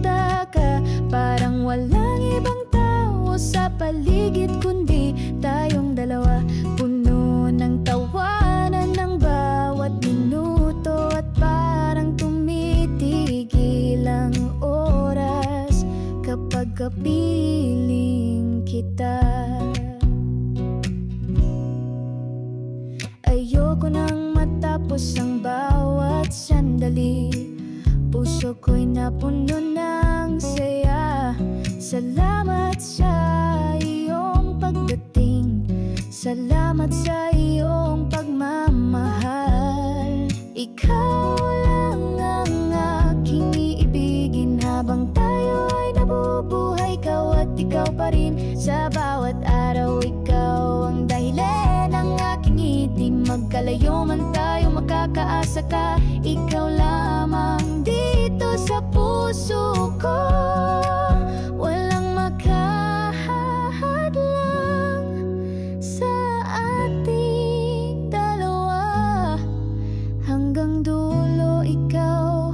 nakikita ka, parang walang ibang tao sa paligid kundi tayong dalawa. Puno ng tawanan ng bawat minuto, at parang tumitigil ang oras kapag kapiling kita. Ayoko nang matapos ang bawat sandali, puso ko'y napuno ng saya. Salamat sa iyong pagdating, salamat sa iyong pagmamahal. Ikaw lang ang aking iibigin habang tayo ay nabubuhay. Ikaw at ikaw pa rin sa bawat araw. Ikaw ang dahilan ng aking ngiti, magkalayo man tayo makakaasa ka. Ikaw lamang dito sa puso ko, walang makahadlang sa ating dalawa. Hanggang dulo ikaw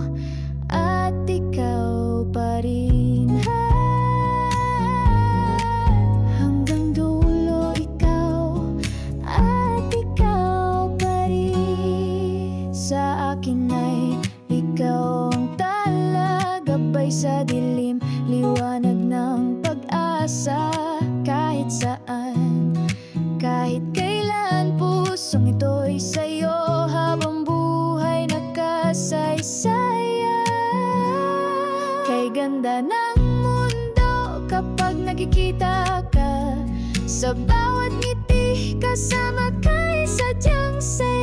at ikaw pa rin. Hanggang dulo ikaw at ikaw pa rin. Sa akin ay ikaw ang tala, gabay sa dilim, liwanag ng pag-asa. Kahit saan, kahit kailan, pusong ito'y sa'yo habang buhay nakasaysaya. Kay ganda ng mundo kapag nakikita ka, sa bawat ngiti kasama ka'y sadyang saya.